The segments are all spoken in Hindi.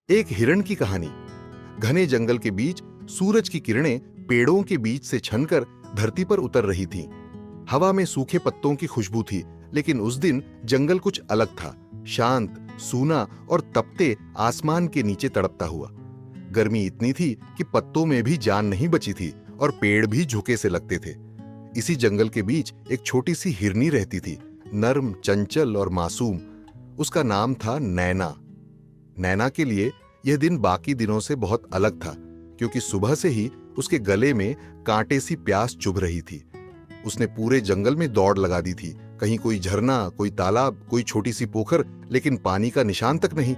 एक हिरण की कहानी। घने जंगल के बीच सूरज की किरणें पेड़ों के बीच से छनकर धरती पर उतर रही थीं। हवा में सूखे पत्तों की खुशबू थी, लेकिन उस दिन जंगल कुछ अलग था। शांत, सूना और तपते आसमान के नीचे तड़पता हुआ। गर्मी इतनी थी कि पत्तों में भी जान नहीं बची थी और पेड़ भी झुके से लगते थे। इसी जंगल के बीच एक छोटी सी हिरनी रहती थी, नर्म, चंचल और मासूम। उसका नाम था नैना। नैना के लिए यह दिन बाकी दिनों से बहुत अलग था, क्योंकि सुबह से ही उसके गले में कांटे सी प्यास चुभ रही थी। उसने पूरे जंगल में दौड़ लगा दी थी। कहीं कोई झरना, कोई तालाब, कोई छोटी सी पोखर, लेकिन पानी का निशान तक नहीं।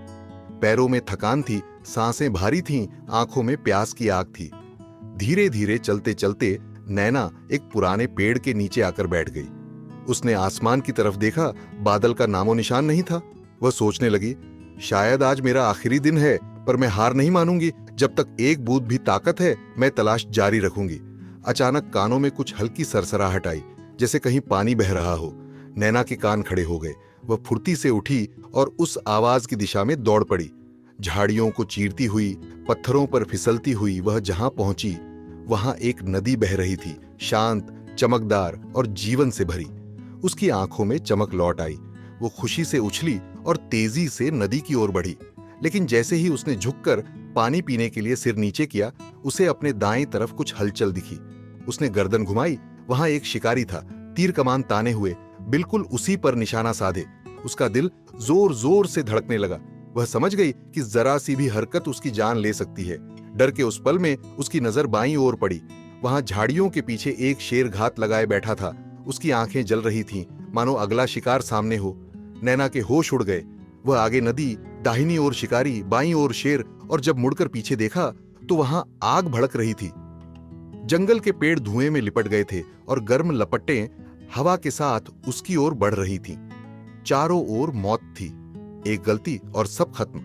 पैरों में थकान थी, सांसें भारी थीं, आंखों में प्यास की आग थी। धीरे धीरे चलते चलते नैना एक पुराने पेड़ के नीचे आकर बैठ गई। उसने आसमान की तरफ देखा, बादल का नामो निशान नहीं था। वह सोचने लगी, शायद आज मेरा आखिरी दिन है, पर मैं हार नहीं मानूंगी। जब तक एक बूंद भी ताकत है, मैं तलाश जारी रखूंगी। अचानक कानों में कुछ हल्की सरसराहट आई, जैसे कहीं पानी बह रहा हो। नैना के कान खड़े हो गए। वह फुर्ती से उठी और उस आवाज की दिशा में दौड़ पड़ी। झाड़ियों को चीरती हुई, पत्थरों पर फिसलती हुई वह जहां पहुंची, वहां एक नदी बह रही थी, शांत, चमकदार और जीवन से भरी। उसकी आंखों में चमक लौट आई। वो खुशी से उछली और तेजी से नदी की ओर बढ़ी। लेकिन जैसे ही उसने झुककर पानी पीने के लिए सिर नीचे किया, उसे अपने दाएं तरफ कुछ हलचल दिखी। उसने गर्दन घुमाई। वहां एक शिकारी था, तीर कमान ताने हुए, बिल्कुल उसी पर निशाना साधे। उसका दिल जोर जोर से धड़कने लगा। वह समझ गई कि जरा सी भी हरकत उसकी जान ले सकती है। डर के उस पल में उसकी नजर बाईं ओर पड़ी। वहां झाड़ियों के पीछे एक शेर घात लगाए बैठा था। उसकी आंखें जल रही थीं, मानो अगला शिकार सामने हो। नैना के होश उड़ गए। वह आगे नदी, दाहिनी ओर शिकारी, बाईं ओर शेर, और जब मुड़कर पीछे देखा तो वहां आग भड़क रही थी। जंगल के पेड़ धुएं में लिपट गए थे और गर्म लपटें हवा के साथ उसकी ओर बढ़ रही थीं। चारों ओर मौत थी। एक गलती और सब खत्म।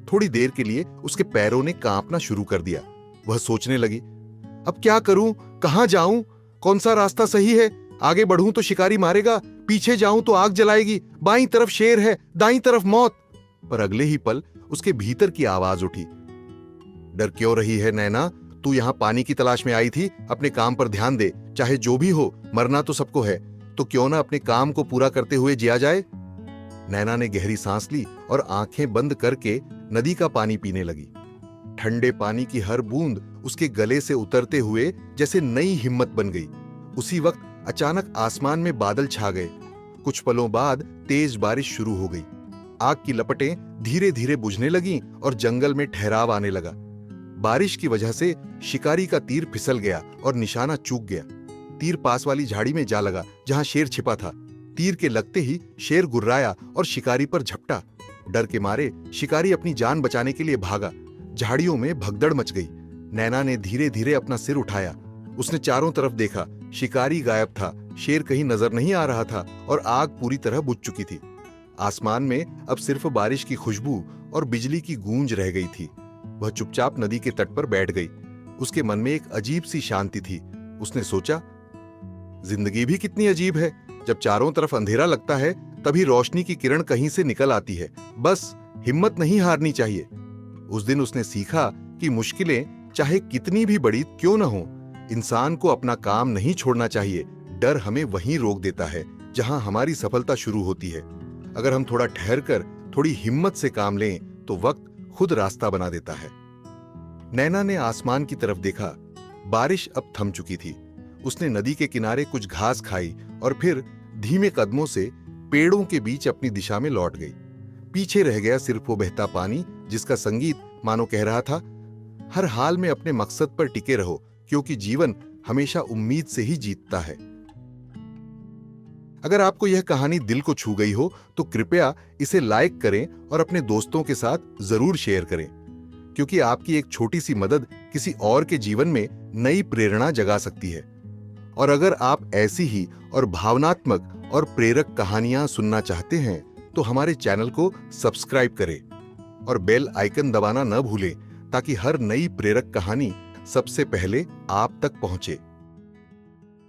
थोड़ी देर के लिए उसके पैरों ने कांपना शुरू कर दिया। वह सोचने लगी, अब क्या करूं, कहां जाऊं, कौन सा रास्ता सही है? आगे बढ़ूं तो शिकारी मारेगा, पीछे जाऊं तो आग जलाएगी, बाईं तरफ शेर है, दाईं तरफ मौत। पर अगले ही पल उसके भीतर की आवाज उठी, डर क्यों रही है नैना? तू यहां पानी की तलाश में आई थी, अपने काम पर ध्यान दे। चाहे जो भी हो, मरना तो सबको है, तो क्यों ना अपने काम को पूरा करते हुए जिया जाए। नैना ने गहरी सांस ली और आंखें बंद करके नदी का पानी पीने लगी। ठंडे पानी की हर बूंद उसके गले से उतरते हुए जैसे नई हिम्मत बन गई। उसी वक्त अचानक आसमान में बादल छा गए। कुछ पलों बाद तेज बारिश शुरू हो गई। आग की लपटें धीरे धीरे बुझने लगीं और जंगल में ठहराव आने लगा। बारिश की वजह से शिकारी का तीर फिसल गया और निशाना चूक गया। तीर पास वाली झाड़ी में जा लगा, जहां शेर छिपा था। तीर के लगते ही शेर गुर्राया और शिकारी पर झपटा। डर के मारे शिकारी अपनी जान बचाने के लिए भागा। झाड़ियों में भगदड़ मच गई। नैना ने धीरे धीरे अपना सिर उठाया। उसने चारों तरफ देखा। शिकारी गायब था, शेर कहीं नजर नहीं आ रहा था और आग पूरी तरह बुझ चुकी थी। आसमान में अब सिर्फ बारिश की खुशबू और बिजली की गूंज रह गई थी। वह चुपचाप नदी के तट पर बैठ गई। उसके मन में एक अजीब सी शांति थी। उसने सोचा, जिंदगी भी कितनी अजीब है। जब चारों तरफ अंधेरा लगता है, तभी रोशनी की किरण कहीं से निकल आती है। बस हिम्मत नहीं हारनी चाहिए। उस दिन उसने सीखा कि मुश्किलें चाहे कितनी भी बड़ी क्यों न हो, इंसान को अपना काम नहीं छोड़ना चाहिए। डर हमें वहीं रोक देता है जहां हमारी सफलता शुरू होती है। अगर हम थोड़ा ठहरकर, थोड़ी हिम्मत से काम लें, तो वक्त खुद रास्ता बना देता है। नैना ने आसमान की तरफ देखा। बारिश अब थम चुकी थी। उसने नदी के किनारे कुछ घास खाई और फिर धीमे कदमों से पेड़ों के बीच अपनी दिशा में लौट गई। पीछे रह गया सिर्फ वो बहता पानी, जिसका संगीत मानो कह रहा था, हर हाल में अपने मकसद पर टिके रहो, क्योंकि जीवन हमेशा उम्मीद से ही जीतता है। अगर आपको यह कहानी दिल को छू गई हो, तो कृपया इसे लाइक करें और अपने दोस्तों के साथ जरूर शेयर करें, क्योंकि आपकी एक छोटी सी मदद किसी और के जीवन में नई प्रेरणा जगा सकती है। और अगर आप ऐसी ही और भावनात्मक और प्रेरक कहानियां सुनना चाहते हैं, तो हमारे चैनल को सब्सक्राइब करें और बेल आइकन दबाना न भूलें, ताकि हर नई प्रेरक कहानी सबसे पहले आप तक पहुंचे।